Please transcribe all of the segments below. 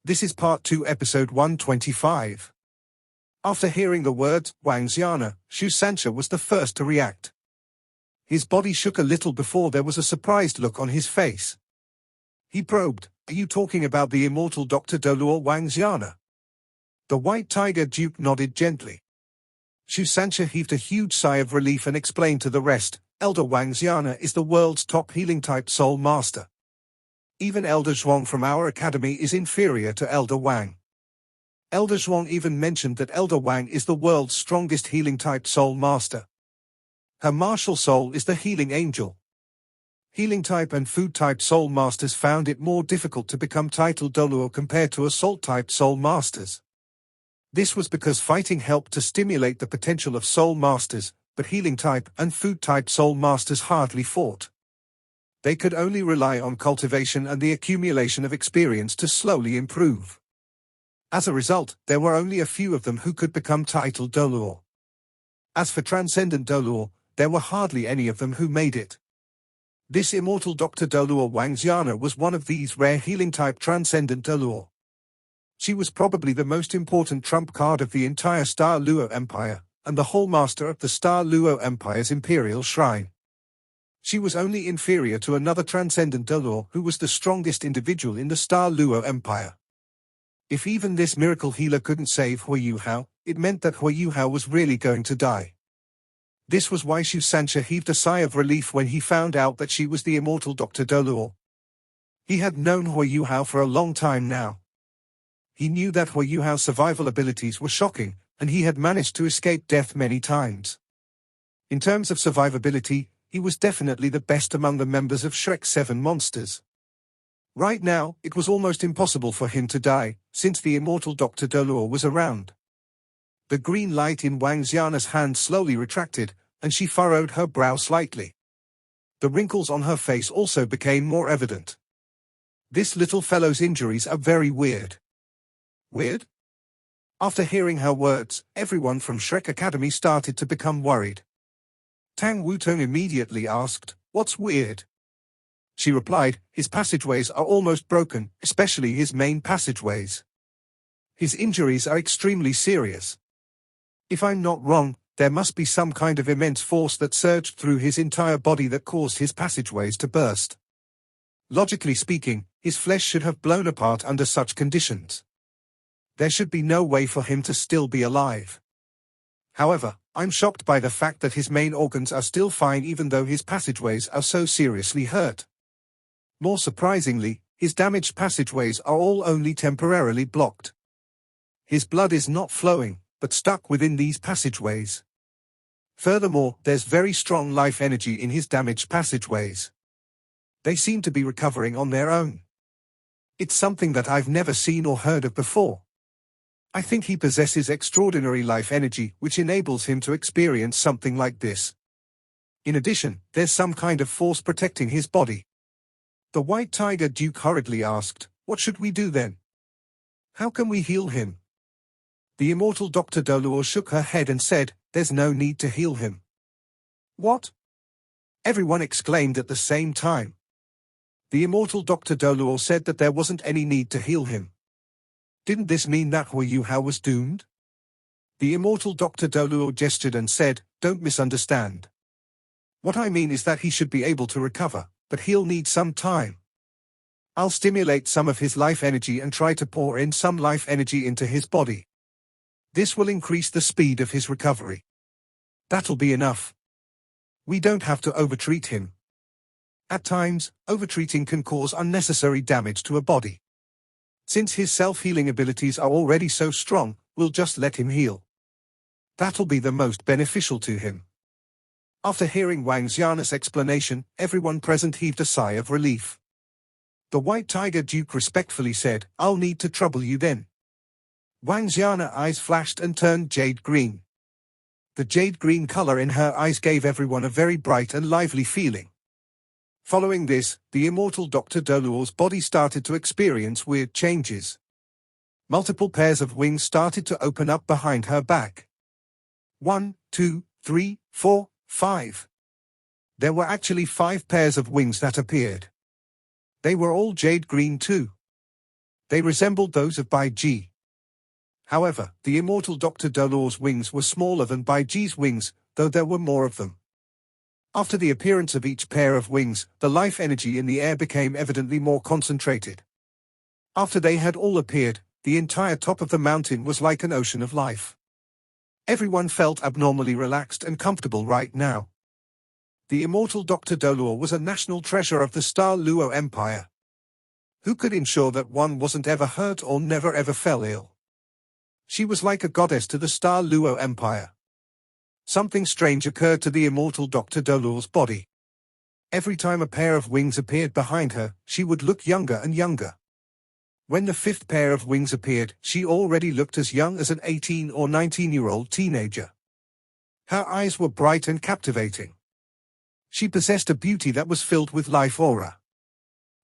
This is part 2, episode 125. After hearing the words, Wangxiana, Shu Sancha was the first to react. His body shook a little before there was a surprised look on his face. He probed, "Are you talking about the immortal Dr. Doluo Wangxiana?" The White Tiger Duke nodded gently. Shu Sancha heaved a huge sigh of relief and explained to the rest, "Elder Wangxiana is the world's top healing-type soul master. Even Elder Zhuang from our academy is inferior to Elder Wang. Elder Zhuang even mentioned that Elder Wang is the world's strongest healing-type soul master. Her martial soul is the healing angel. Healing-type and food-type soul masters found it more difficult to become titled Doluo compared to assault-type soul masters. This was because fighting helped to stimulate the potential of soul masters, but healing-type and food-type soul masters hardly fought. They could only rely on cultivation and the accumulation of experience to slowly improve. As a result, there were only a few of them who could become titled Doluo. As for Transcendent Doluo, there were hardly any of them who made it. This immortal Dr. Doluo Wangxiana was one of these rare healing-type Transcendent Doluo. She was probably the most important trump card of the entire Star Luo Empire, and the whole master of the Star Luo Empire's Imperial Shrine. She was only inferior to another Transcendent Doluo who was the strongest individual in the Star Luo Empire. If even this miracle healer couldn't save Hui Yuhao, it meant that Hui Yuhao was really going to die. This was why Shu Sancha heaved a sigh of relief when he found out that she was the immortal Dr. Doluo. He had known Hui Yuhao for a long time now. He knew that Hui Yuhao's survival abilities were shocking, and he had managed to escape death many times. In terms of survivability, he was definitely the best among the members of Shrek's 7 monsters. Right now, it was almost impossible for him to die, since the immortal Dr. Doluo was around. The green light in Wangxiana's hand slowly retracted, and she furrowed her brow slightly. The wrinkles on her face also became more evident. This little fellow's injuries are very weird. Weird? After hearing her words, everyone from Shrek Academy started to become worried. Tang Wutong immediately asked, "What's weird?" She replied, "His passageways are almost broken, especially his main passageways. His injuries are extremely serious. If I'm not wrong, there must be some kind of immense force that surged through his entire body that caused his passageways to burst. Logically speaking, his flesh should have blown apart under such conditions. There should be no way for him to still be alive. However, I'm shocked by the fact that his main organs are still fine even though his passageways are so seriously hurt. More surprisingly, his damaged passageways are all only temporarily blocked. His blood is not flowing, but stuck within these passageways. Furthermore, there's very strong life energy in his damaged passageways. They seem to be recovering on their own. It's something that I've never seen or heard of before. I think he possesses extraordinary life energy which enables him to experience something like this. In addition, there's some kind of force protecting his body." The White Tiger Duke hurriedly asked, "What should we do then? How can we heal him?" The immortal Dr. Doluo shook her head and said, "There's no need to heal him." "What?" everyone exclaimed at the same time. The immortal Dr. Doluo said that there wasn't any need to heal him. Didn't this mean that Hui Yuhao was doomed? The immortal Dr. Doluo gestured and said, "Don't misunderstand. What I mean is that he should be able to recover, but he'll need some time. I'll stimulate some of his life energy and try to pour in some life energy into his body. This will increase the speed of his recovery. That'll be enough. We don't have to overtreat him. At times, overtreating can cause unnecessary damage to a body. Since his self-healing abilities are already so strong, we'll just let him heal. That'll be the most beneficial to him." After hearing Wangxiana's explanation, everyone present heaved a sigh of relief. The White Tiger Duke respectfully said, "I'll need to trouble you then." Wangxiana's eyes flashed and turned jade green. The jade green color in her eyes gave everyone a very bright and lively feeling. Following this, the immortal Dr. Doluo's body started to experience weird changes. Multiple pairs of wings started to open up behind her back. 1, 2, 3, 4, 5. There were actually 5 pairs of wings that appeared. They were all jade green too. They resembled those of Bai Ji. However, the immortal Dr. Dolor's wings were smaller than Bai Ji's wings, though there were more of them. After the appearance of each pair of wings, the life energy in the air became evidently more concentrated. After they had all appeared, the entire top of the mountain was like an ocean of life. Everyone felt abnormally relaxed and comfortable right now. The immortal Dr. Dolor was a national treasure of the Star Luo Empire. Who could ensure that one wasn't ever hurt or never ever fell ill? She was like a goddess to the Star Luo Empire. Something strange occurred to the immortal Dr. Dolor's body. Every time a pair of wings appeared behind her, she would look younger and younger. When the fifth pair of wings appeared, she already looked as young as an 18 or 19-year-old teenager. Her eyes were bright and captivating. She possessed a beauty that was filled with life aura.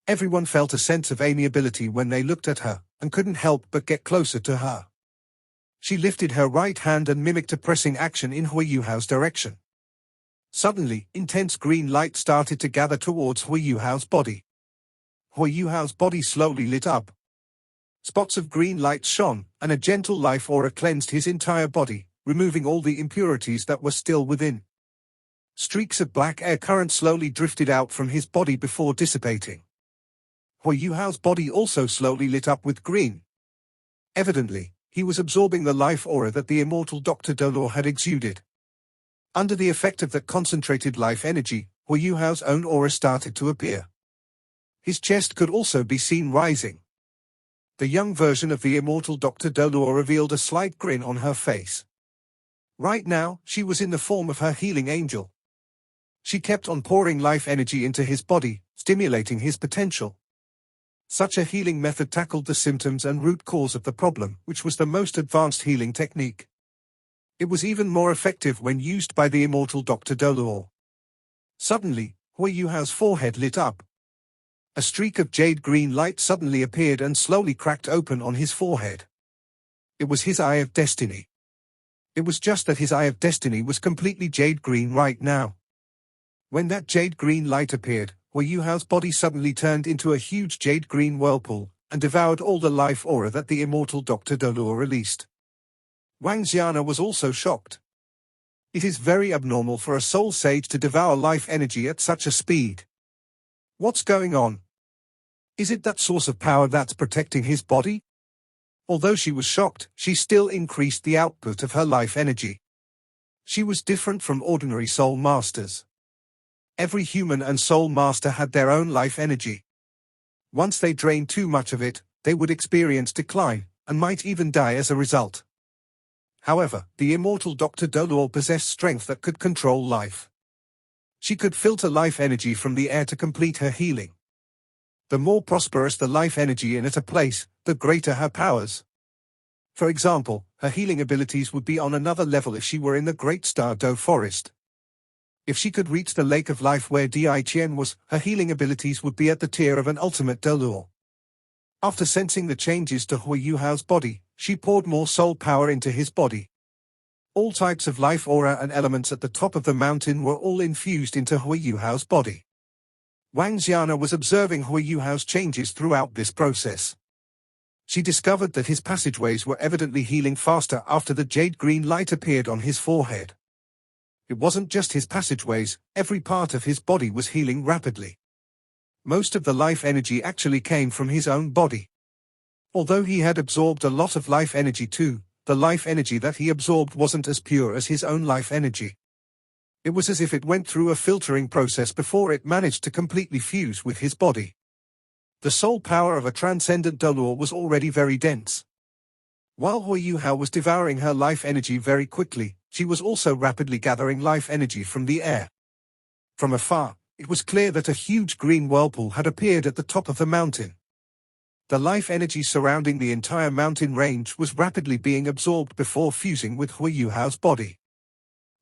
Everyone felt a sense of amiability when they looked at her, and couldn't help but get closer to her. She lifted her right hand and mimicked a pressing action in Hui Yuhao's direction. Suddenly, intense green light started to gather towards Hui Yuhao's body. Hui Yuhao's body slowly lit up. Spots of green light shone, and a gentle life aura cleansed his entire body, removing all the impurities that were still within. Streaks of black air current slowly drifted out from his body before dissipating. Hui Yuhao's body also slowly lit up with green. Evidently, he was absorbing the life aura that the immortal Dr. Dolor had exuded. Under the effect of that concentrated life energy, Hui Yuhao's own aura started to appear. His chest could also be seen rising. The young version of the immortal Dr. Dolor revealed a slight grin on her face. Right now, she was in the form of her healing angel. She kept on pouring life energy into his body, stimulating his potential. Such a healing method tackled the symptoms and root cause of the problem, which was the most advanced healing technique. It was even more effective when used by the immortal Dr. Dolor. Suddenly, Hui Yuhao's forehead lit up. A streak of jade green light suddenly appeared and slowly cracked open on his forehead. It was his Eye of Destiny. It was just that his Eye of Destiny was completely jade green right now. When that jade green light appeared, Hui Yuhao's body suddenly turned into a huge jade green whirlpool, and devoured all the life aura that the immortal Dr. Dolor released. Wang Xiana was also shocked. It is very abnormal for a soul sage to devour life energy at such a speed. What's going on? Is it that source of power that's protecting his body? Although she was shocked, she still increased the output of her life energy. She was different from ordinary soul masters. Every human and soul master had their own life energy. Once they drained too much of it, they would experience decline, and might even die as a result. However, the immortal Dr. Dolor possessed strength that could control life. She could filter life energy from the air to complete her healing. The more prosperous the life energy in at a place, the greater her powers. For example, her healing abilities would be on another level if she were in the Great Star Do Forest. If she could reach the Lake of Life where Di Qian was, her healing abilities would be at the tier of an ultimate Dolor. After sensing the changes to Hui Yuhao's body, she poured more soul power into his body. All types of life aura and elements at the top of the mountain were all infused into Hui Yuhao's body. Wang Xiana was observing Hui Yuhao's changes throughout this process. She discovered that his passageways were evidently healing faster after the jade green light appeared on his forehead. It wasn't just his passageways, every part of his body was healing rapidly. Most of the life energy actually came from his own body. Although he had absorbed a lot of life energy too, the life energy that he absorbed wasn't as pure as his own life energy. It was as if it went through a filtering process before it managed to completely fuse with his body. The soul power of a transcendent Dolor was already very dense. While Hui Yuhao was devouring her life energy very quickly, she was also rapidly gathering life energy from the air. From afar, it was clear that a huge green whirlpool had appeared at the top of the mountain. The life energy surrounding the entire mountain range was rapidly being absorbed before fusing with Hui Yuhao's body.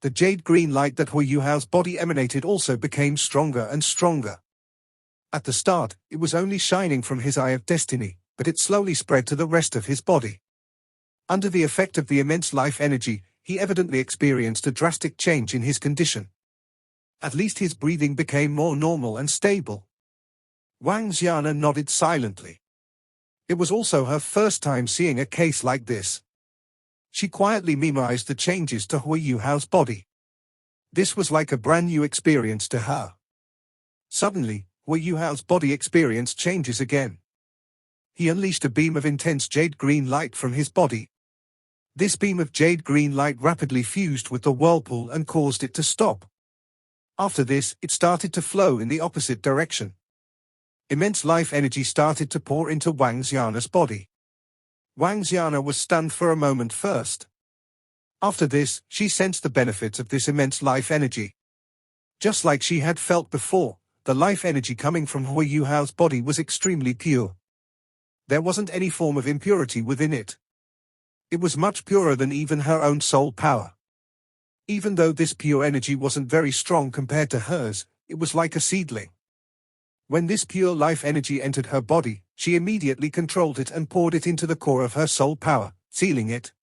The jade green light that Hui Yuhao's body emanated also became stronger and stronger. At the start, it was only shining from his Eye of Destiny, but it slowly spread to the rest of his body. Under the effect of the immense life energy, he evidently experienced a drastic change in his condition. At least his breathing became more normal and stable. Wang Xiana nodded silently. It was also her first time seeing a case like this. She quietly memorized the changes to Hui Yuhao's body. This was like a brand new experience to her. Suddenly, Hui Yuhao's body experienced changes again. He unleashed a beam of intense jade green light from his body. This beam of jade green light rapidly fused with the whirlpool and caused it to stop. After this, it started to flow in the opposite direction. Immense life energy started to pour into Wang Xiana's body. Wang Xiana was stunned for a moment first. After this, she sensed the benefits of this immense life energy. Just like she had felt before, the life energy coming from Hui Yuhao's body was extremely pure. There wasn't any form of impurity within it. It was much purer than even her own soul power. Even though this pure energy wasn't very strong compared to hers, it was like a seedling. When this pure life energy entered her body, she immediately controlled it and poured it into the core of her soul power, sealing it.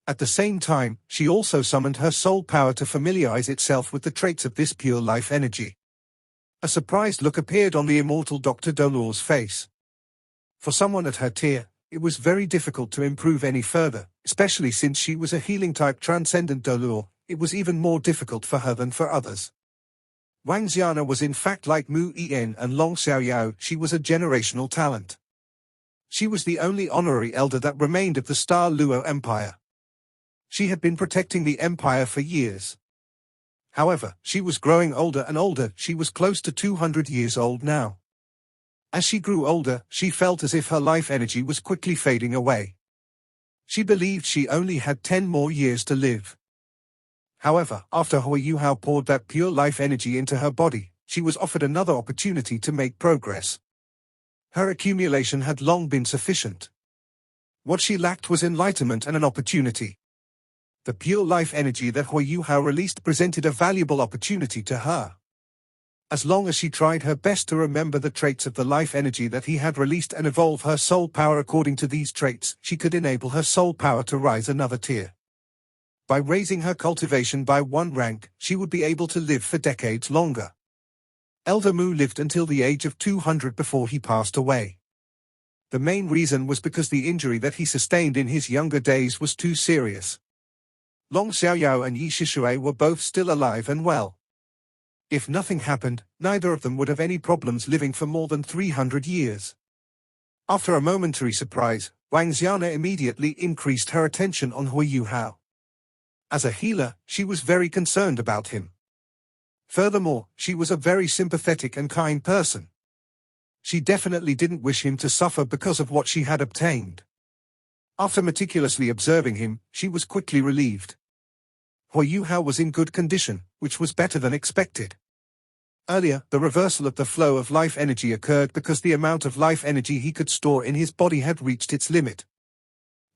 At the same time, she also summoned her soul power to familiarize itself with the traits of this pure life energy. A surprised look appeared on the immortal Dr. Dolour's face. For someone at her tier, it was very difficult to improve any further, especially since she was a healing-type transcendent Dolour. It was even more difficult for her than for others. Wang Xiana was in fact like Mu Yen and Long Xiaoyao. She was a generational talent. She was the only honorary elder that remained of the Star Luo Empire. She had been protecting the empire for years. However, she was growing older and older. She was close to 200 years old now. As she grew older, she felt as if her life energy was quickly fading away. She believed she only had 10 more years to live. However, after Hui Yuhao poured that pure life energy into her body, she was offered another opportunity to make progress. Her accumulation had long been sufficient. What she lacked was enlightenment and an opportunity. The pure life energy that Hui Yuhao released presented a valuable opportunity to her. As long as she tried her best to remember the traits of the life energy that he had released and evolve her soul power according to these traits, she could enable her soul power to rise another tier. By raising her cultivation by 1 rank, she would be able to live for decades longer. Elder Mu lived until the age of 200 before he passed away. The main reason was because the injury that he sustained in his younger days was too serious. Long Xiaoyao and Yi Shishue were both still alive and well. If nothing happened, neither of them would have any problems living for more than 300 years. After a momentary surprise, Wang Xiana immediately increased her attention on Hui Yuhao. As a healer, she was very concerned about him. Furthermore, she was a very sympathetic and kind person. She definitely didn't wish him to suffer because of what she had obtained. After meticulously observing him, she was quickly relieved. Hui Yuhao was in good condition, which was better than expected. Earlier, the reversal of the flow of life energy occurred because the amount of life energy he could store in his body had reached its limit.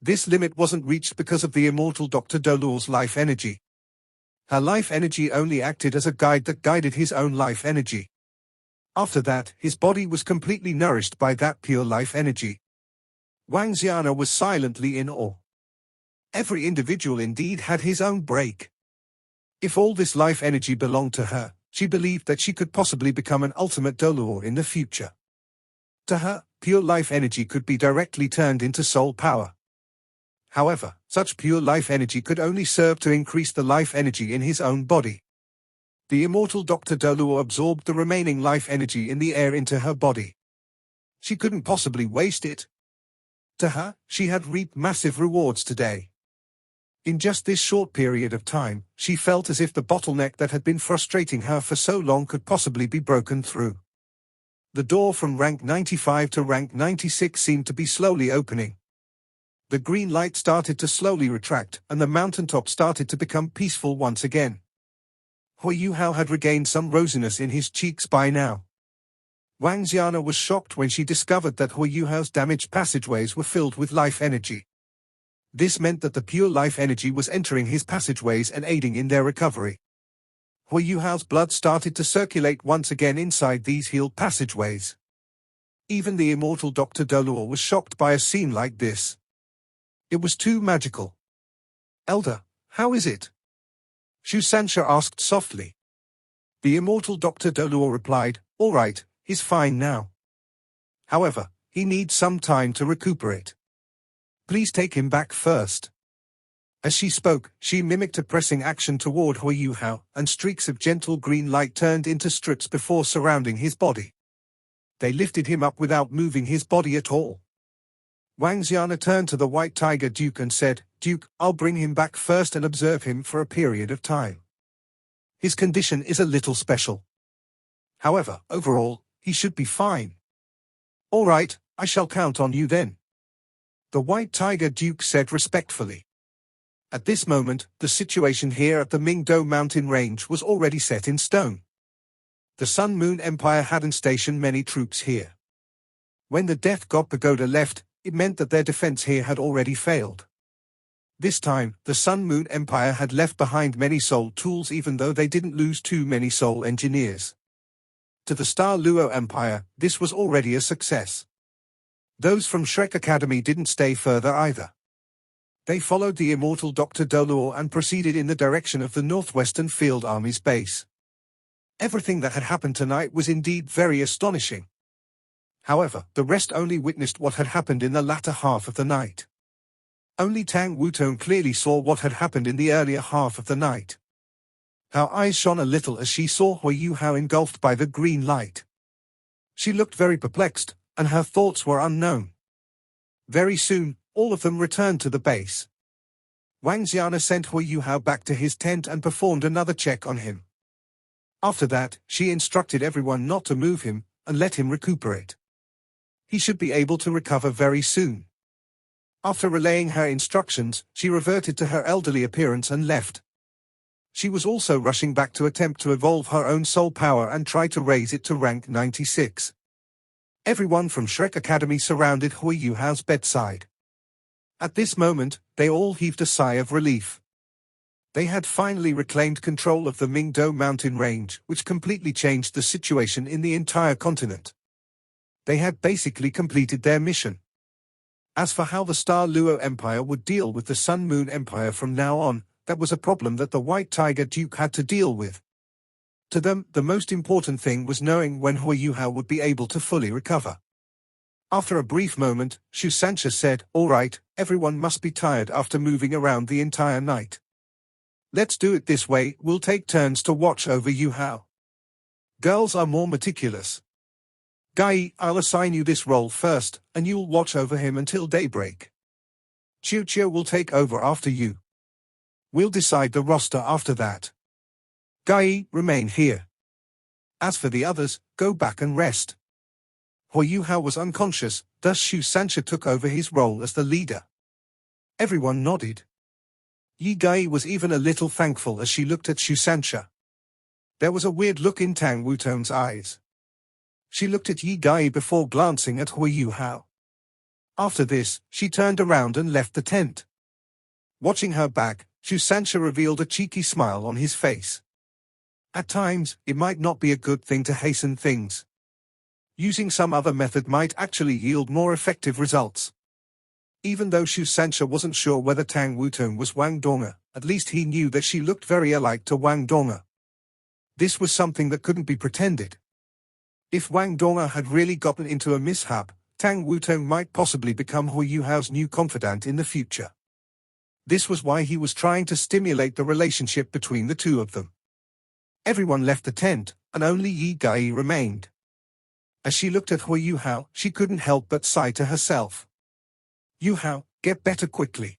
This limit wasn't reached because of the immortal Dr. Dolour's life energy. Her life energy only acted as a guide that guided his own life energy. After that, his body was completely nourished by that pure life energy. Wang Xiana was silently in awe. Every individual indeed had his own break. If all this life energy belonged to her, she believed that she could possibly become an ultimate Dolour in the future. To her, pure life energy could be directly turned into soul power. However, such pure life energy could only serve to increase the life energy in his own body. The immortal Dr. Dolour absorbed the remaining life energy in the air into her body. She couldn't possibly waste it. To her, she had reaped massive rewards today. In just this short period of time, she felt as if the bottleneck that had been frustrating her for so long could possibly be broken through. The door from rank 95 to rank 96 seemed to be slowly opening. The green light started to slowly retract, and the mountaintop started to become peaceful once again. Hui Yuhao had regained some rosiness in his cheeks by now. Wang Xiana was shocked when she discovered that Hui Yuhao's damaged passageways were filled with life energy. This meant that the pure life energy was entering his passageways and aiding in their recovery. Hui Yuhao's blood started to circulate once again inside these healed passageways. Even the immortal Dr. Dolour was shocked by a scene like this. It was too magical. "Elder, how is it?" Shu Sanxia asked softly. The immortal Dr. Dolour replied, "All right, he's fine now." However, He needs some time to recuperate. Please take him back first. As she spoke, she mimicked a pressing action toward Hui Yuhao, and streaks of gentle green light turned into strips before surrounding his body. They lifted him up without moving his body at all. Wang Xiana turned to the White Tiger Duke and said, "Duke, I'll bring him back first and observe him for a period of time. His condition is a little special. However, overall, he should be fine." "All right, I shall count on you then," the White Tiger Duke said respectfully. At this moment, the situation here at the Mingdo mountain range was already set in stone. The Sun Moon Empire hadn't stationed many troops here. When the Death God Pagoda left, it meant that their defense here had already failed. This time, the Sun Moon Empire had left behind many soul tools even though they didn't lose too many soul engineers. To the Star Luo Empire, this was already a success. Those from Shrek Academy didn't stay further either. They followed the immortal Dr. Doluo and proceeded in the direction of the Northwestern Field Army's base. Everything that had happened tonight was indeed very astonishing. However, the rest only witnessed what had happened in the latter half of the night. Only Tang Wutong clearly saw what had happened in the earlier half of the night. Her eyes shone a little as she saw Hui Yuhao engulfed by the green light. She looked very perplexed, and her thoughts were unknown. Very soon, all of them returned to the base. Wang Xiana sent Hui Yuhao back to his tent and performed another check on him. After that, she instructed everyone not to move him, and let him recuperate. He should be able to recover very soon. After relaying her instructions, she reverted to her elderly appearance and left. She was also rushing back to attempt to evolve her own soul power and try to raise it to rank 96. Everyone from Shrek Academy surrounded Hui Yuhao's bedside. At this moment, they all heaved a sigh of relief. They had finally reclaimed control of the Mingdo mountain range, which completely changed the situation in the entire continent. They had basically completed their mission. As for how the Star Luo Empire would deal with the Sun Moon Empire from now on, that was a problem that the White Tiger Duke had to deal with. To them, the most important thing was knowing when Hui Yuhao would be able to fully recover. After a brief moment, Shu Sancha said, "All right, everyone must be tired after moving around the entire night. Let's do it this way, we'll take turns to watch over Yuhao. Girls are more meticulous. Gai, I'll assign you this role first, and you'll watch over him until daybreak. Chiu will take over after you. We'll decide the roster after that. Gai, remain here. As for the others, go back and rest." Hui Yuhao was unconscious, thus Shu Sancha took over his role as the leader. Everyone nodded. Yi Gai was even a little thankful as she looked at Shu Sancha. There was a weird look in Tang Wutong's eyes. She looked at Yi Gai before glancing at Hui Yuhao. After this, she turned around and left the tent. Watching her back, Shu Sancha revealed a cheeky smile on his face. At times, it might not be a good thing to hasten things. Using some other method might actually yield more effective results. Even though Shu Sancha wasn't sure whether Tang Wutong was Wang Donga, at least he knew that she looked very alike to Wang Donga. This was something that couldn't be pretended. If Wang Donga had really gotten into a mishap, Tang Wutong might possibly become Hui Yuhao's new confidant in the future. This was why he was trying to stimulate the relationship between the two of them. Everyone left the tent, and only Yi Gai remained. As she looked at Hui Yuhao, she couldn't help but sigh to herself. "Yuhao, get better quickly.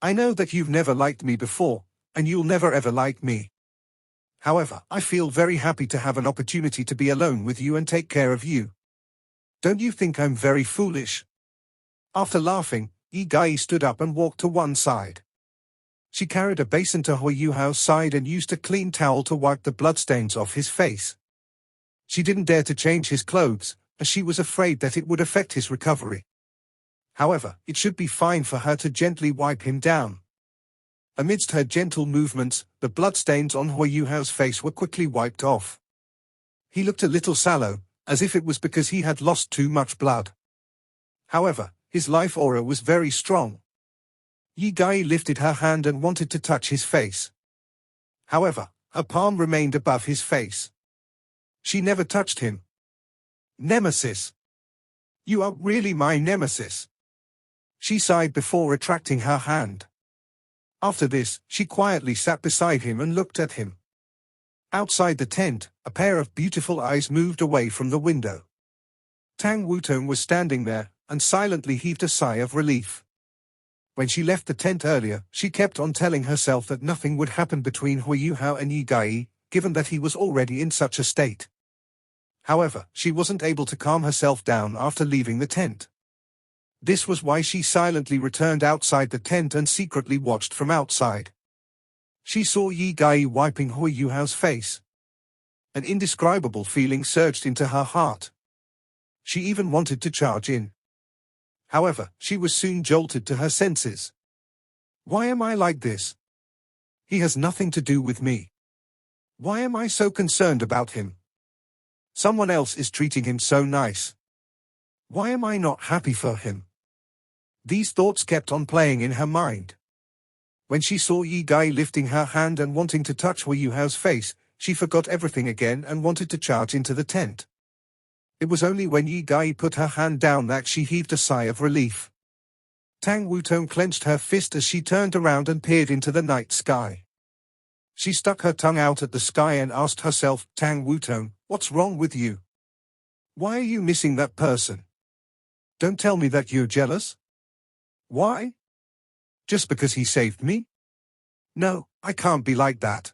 I know that you've never liked me before, and you'll never ever like me. However, I feel very happy to have an opportunity to be alone with you and take care of you. Don't you think I'm very foolish?" After laughing, Yi Gai stood up and walked to one side. She carried a basin to Hui Yuhao's side and used a clean towel to wipe the bloodstains off his face. She didn't dare to change his clothes, as she was afraid that it would affect his recovery. However, it should be fine for her to gently wipe him down. Amidst her gentle movements, the bloodstains on Hui Yuhao's face were quickly wiped off. He looked a little sallow, as if it was because he had lost too much blood. However, his life aura was very strong. Yi Gai lifted her hand and wanted to touch his face. However, her palm remained above his face. She never touched him. Nemesis. You are really my nemesis. She sighed before retracting her hand. After this, she quietly sat beside him and looked at him. Outside the tent, a pair of beautiful eyes moved away from the window. Tang Wutong was standing there, and silently heaved a sigh of relief. When she left the tent earlier, she kept on telling herself that nothing would happen between Hui Yuhao and Yi Gai, given that he was already in such a state. However, she wasn't able to calm herself down after leaving the tent. This was why she silently returned outside the tent and secretly watched from outside. She saw Yi Gai wiping Hui Yuhao's face. An indescribable feeling surged into her heart. She even wanted to charge in. However, she was soon jolted to her senses. Why am I like this? He has nothing to do with me. Why am I so concerned about him? Someone else is treating him so nice. Why am I not happy for him? These thoughts kept on playing in her mind. When she saw Yi Gai lifting her hand and wanting to touch Hui Yuhao's face, she forgot everything again and wanted to charge into the tent. It was only when Yi Gai put her hand down that she heaved a sigh of relief. Tang Wutong clenched her fist as she turned around and peered into the night sky. She stuck her tongue out at the sky and asked herself, Tang Wutong, what's wrong with you? Why are you missing that person? Don't tell me that you're jealous. Why? Just because he saved me? No, I can't be like that.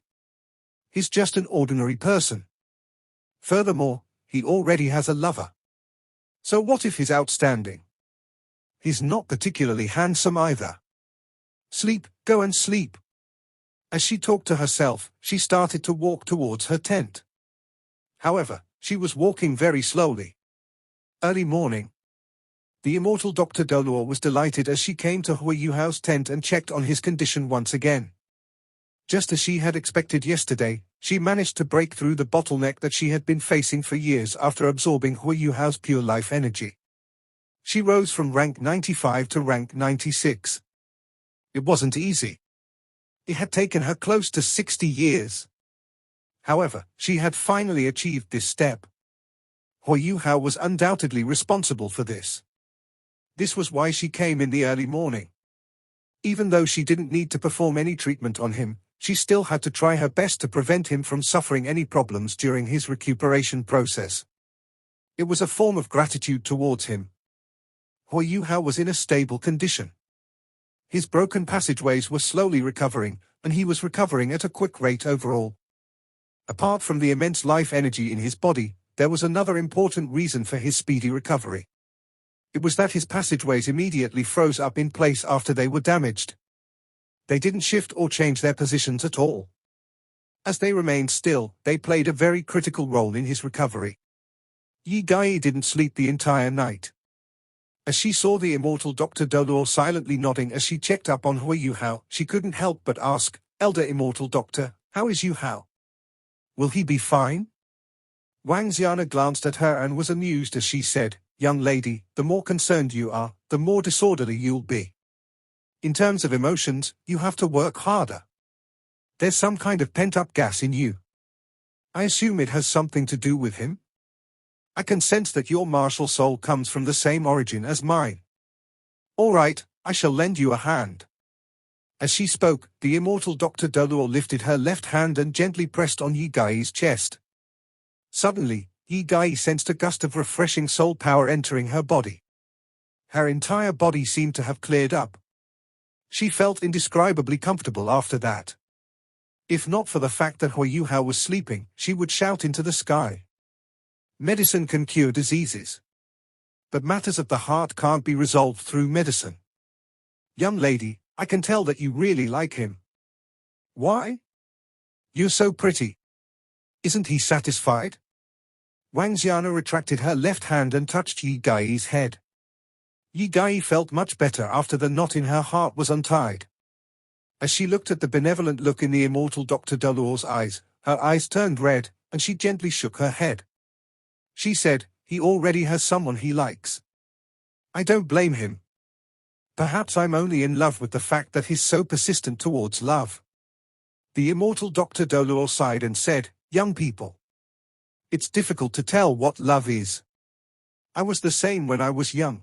He's just an ordinary person. Furthermore, he already has a lover. So what if he's outstanding? He's not particularly handsome either. Sleep, go and sleep. As she talked to herself, she started to walk towards her tent. However, she was walking very slowly. Early morning. The immortal Dr. Doluo was delighted as she came to Hui Yuhao's tent and checked on his condition once again. Just as she had expected yesterday, she managed to break through the bottleneck that she had been facing for years after absorbing Hui Yuhao's pure life energy. She rose from rank 95 to rank 96. It wasn't easy. It had taken her close to 60 years. However, she had finally achieved this step. Hui Yuhao was undoubtedly responsible for this. This was why she came in the early morning. Even though she didn't need to perform any treatment on him, she still had to try her best to prevent him from suffering any problems during his recuperation process. It was a form of gratitude towards him. Hui Yuhao was in a stable condition. His broken passageways were slowly recovering, and he was recovering at a quick rate overall. Apart from the immense life energy in his body, there was another important reason for his speedy recovery. It was that his passageways immediately froze up in place after they were damaged. They didn't shift or change their positions at all. As they remained still, they played a very critical role in his recovery. Yi Gai didn't sleep the entire night. As she saw the immortal Dr. Doluo silently nodding as she checked up on Hui Yuhao, she couldn't help but ask, Elder Immortal Doctor, how is Yuhao? Will he be fine? Wang Xiana glanced at her and was amused as she said, Young lady, the more concerned you are, the more disorderly you'll be. In terms of emotions, you have to work harder. There's some kind of pent-up gas in you. I assume it has something to do with him? I can sense that your martial soul comes from the same origin as mine. All right, I shall lend you a hand. As she spoke, the immortal Dr. Doluo lifted her left hand and gently pressed on Yi Gai's chest. Suddenly, Yi Gai sensed a gust of refreshing soul power entering her body. Her entire body seemed to have cleared up. She felt indescribably comfortable after that. If not for the fact that Hui Yuhao was sleeping, she would shout into the sky. Medicine can cure diseases. But matters of the heart can't be resolved through medicine. Young lady, I can tell that you really like him. Why? You're so pretty. Isn't he satisfied? Wang Xiana retracted her left hand and touched Yi Gai's head. Yi Gai felt much better after the knot in her heart was untied. As she looked at the benevolent look in the immortal Dr. Doluo's eyes, her eyes turned red, and she gently shook her head. She said, he already has someone he likes. I don't blame him. Perhaps I'm only in love with the fact that he's so persistent towards love. The immortal Dr. Doluo sighed and said, Young people. It's difficult to tell what love is. I was the same when I was young.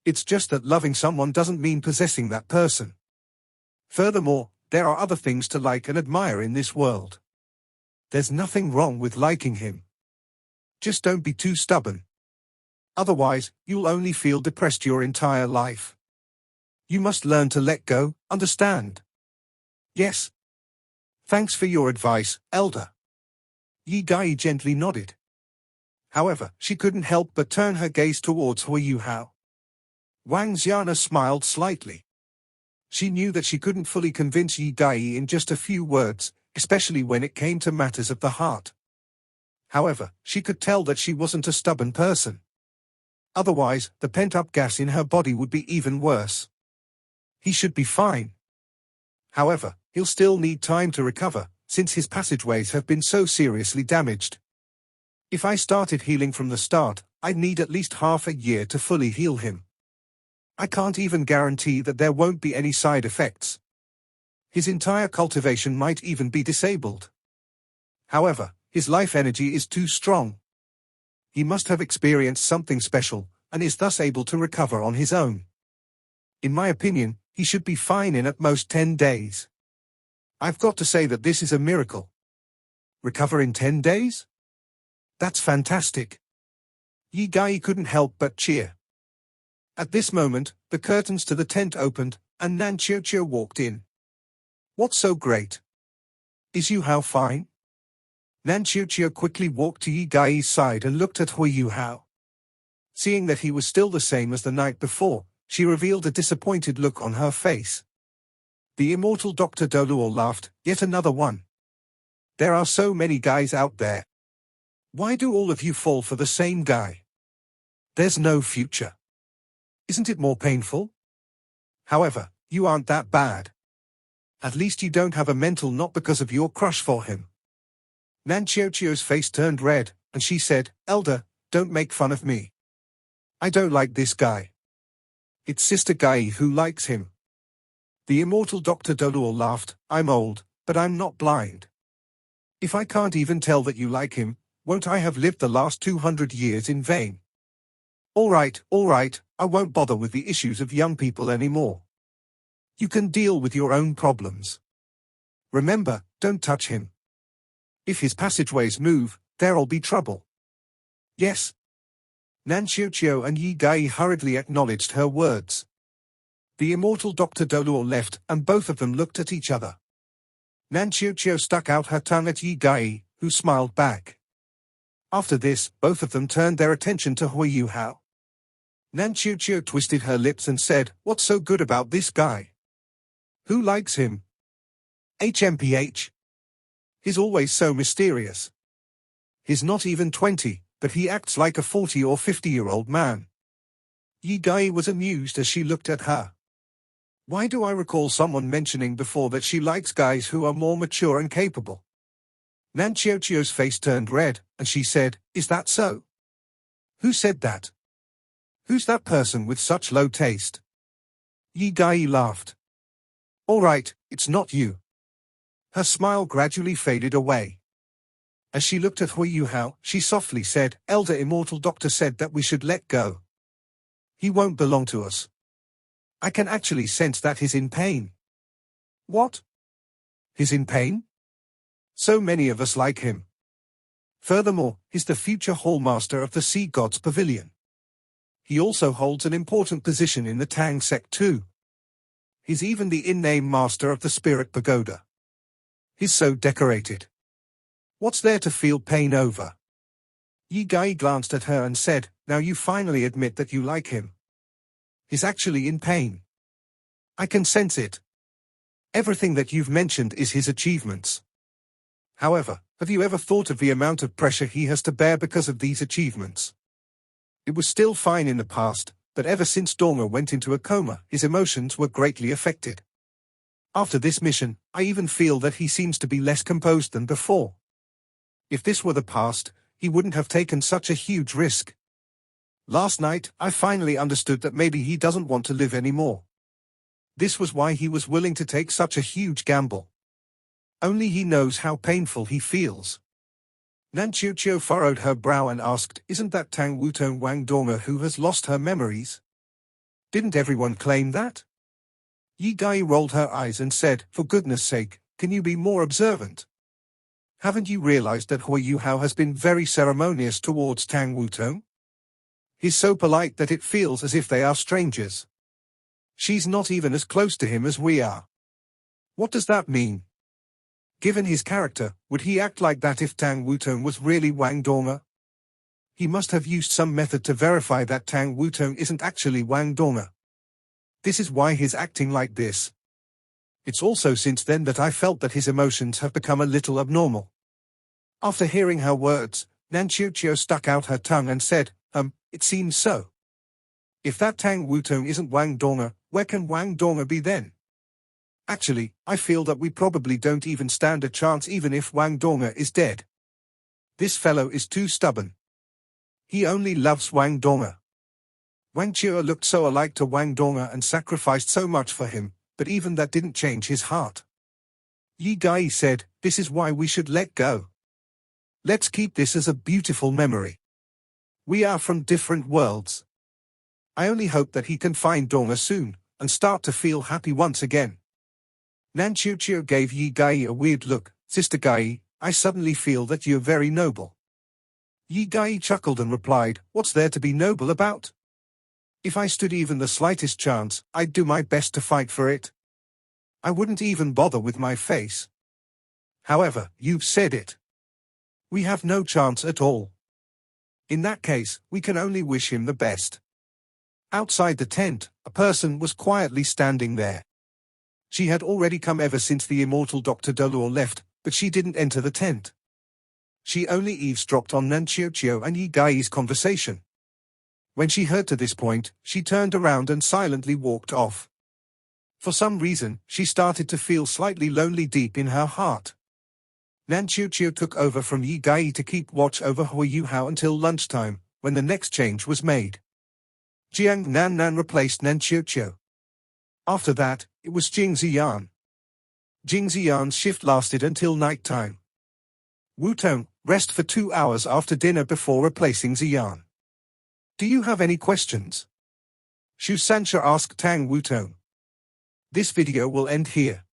It's just that loving someone doesn't mean possessing that person. Furthermore, there are other things to like and admire in this world. There's nothing wrong with liking him. Just don't be too stubborn. Otherwise, you'll only feel depressed your entire life. You must learn to let go, understand? Yes. Thanks for your advice, Elder. Yi Gai gently nodded. However, she couldn't help but turn her gaze towards Hui Hao. Wang Xiana smiled slightly. She knew that she couldn't fully convince Yi Gai in just a few words, especially when it came to matters of the heart. However, she could tell that she wasn't a stubborn person. Otherwise, the pent-up gas in her body would be even worse. He should be fine. However, he'll still need time to recover, since his passageways have been so seriously damaged. If I started healing from the start, I'd need at least half a year to fully heal him. I can't even guarantee that there won't be any side effects. His entire cultivation might even be disabled. However, his life energy is too strong. He must have experienced something special, and is thus able to recover on his own. In my opinion, he should be fine in at most 10 days. I've got to say that this is a miracle. Recover in 10 days? That's fantastic. Yi Gai couldn't help but cheer. At this moment, the curtains to the tent opened, and Nan Qiuqiu walked in. What's so great? Is Yu Hao fine? Nan Qiuqiu quickly walked to Yi Gai's side and looked at Hui Hao. Seeing that he was still the same as the night before, she revealed a disappointed look on her face. The immortal Dr. Doluo laughed, yet another one. There are so many guys out there. Why do all of you fall for the same guy? There's no future. Isn't it more painful? However, you aren't that bad. At least you don't have a mental knot because of your crush for him. Nan Qiuqiu's face turned red, and she said, Elder, don't make fun of me. I don't like this guy. It's Sister Gai who likes him. The immortal Dr. Doluo laughed, I'm old, but I'm not blind. If I can't even tell that you like him, won't I have lived the last 200 years in vain? All right, I won't bother with the issues of young people anymore. You can deal with your own problems. Remember, don't touch him. If his passageways move, there'll be trouble. Yes. Nan Qiuqiu and Yi Gai hurriedly acknowledged her words. The immortal Dr. Doluo left, and both of them looked at each other. Nan Qiuqiu stuck out her tongue at Yi Gai, who smiled back. After this, both of them turned their attention to Hui Hao. Nan Qiuqiu twisted her lips and said, What's so good about this guy? Who likes him? HMPH. He's always so mysterious. He's not even 20, but he acts like a 40 or 50-year-old man. Yi Gai was amused as she looked at her. Why do I recall someone mentioning before that she likes guys who are more mature and capable? Nan Qiuqiu's face turned red, and she said, Is that so? Who said that? Who's that person with such low taste? Yi Gai laughed. All right, it's not you. Her smile gradually faded away. As she looked at Hui Hao, she softly said, Elder Immortal Doctor said that we should let go. He won't belong to us. I can actually sense that he's in pain. What? He's in pain? So many of us like him. Furthermore, he's the future Hallmaster of the Sea God's Pavilion. He also holds an important position in the Tang sect too. He's even the in-name master of the Spirit Pagoda. He's so decorated. What's there to feel pain over? Yi Gai glanced at her and said, Now you finally admit that you like him. He's actually in pain. I can sense it. Everything that you've mentioned is his achievements. However, have you ever thought of the amount of pressure he has to bear because of these achievements? It was still fine in the past, but ever since Dormer went into a coma, his emotions were greatly affected. After this mission, I even feel that he seems to be less composed than before. If this were the past, he wouldn't have taken such a huge risk. Last night, I finally understood that maybe he doesn't want to live anymore. This was why he was willing to take such a huge gamble. Only he knows how painful he feels. Nan Chiu furrowed her brow and asked, "Isn't that Tang Wutong Wang Donga who has lost her memories? Didn't everyone claim that?" Yi Dai rolled her eyes and said, "For goodness sake, can you be more observant? Haven't you realized that Hui Yu Hao has been very ceremonious towards Tang Wutong? He's so polite that it feels as if they are strangers. She's not even as close to him as we are. What does that mean? Given his character, would he act like that if Tang Wutong was really Wang Donga? He must have used some method to verify that Tang Wutong isn't actually Wang Donga. This is why he's acting like this. It's also since then that I felt that his emotions have become a little abnormal." After hearing her words, Nan Chiu stuck out her tongue and said, "It seems so. If that Tang Wutong isn't Wang Donga, where can Wang Donga be then? Actually, I feel that we probably don't even stand a chance even if Wang Donga is dead. This fellow is too stubborn. He only loves Wang Donga. Wang Chua looked so alike to Wang Donga and sacrificed so much for him, but even that didn't change his heart." Yi Dai said, "This is why we should let go. Let's keep this as a beautiful memory. We are from different worlds. I only hope that he can find Donga soon, and start to feel happy once again." Nan Chiu gave Yi Dai a weird look. "Sister Gai, I suddenly feel that you're very noble." Yi Dai chuckled and replied, "What's there to be noble about? If I stood even the slightest chance, I'd do my best to fight for it. I wouldn't even bother with my face. However, you've said it. We have no chance at all. In that case, we can only wish him the best." Outside the tent, a person was quietly standing there. She had already come ever since the immortal Dr. Delor left, but she didn't enter the tent. She only eavesdropped on Nan Chiu and Yi Dai's conversation. When she heard to this point, she turned around and silently walked off. For some reason, she started to feel slightly lonely deep in her heart. Nan Chiu took over from Yi Dai to keep watch over Hui Yu Hao until lunchtime, when the next change was made. Jiang Nan replaced Nan Chiu. After that, it was Jing Ziyan. Jing Ziyan's shift lasted until night time. Wutong, rest for 2 hours after dinner before replacing Ziyan. "Do you have any questions?" Shu Sancha asked Tang Wutong. This video will end here.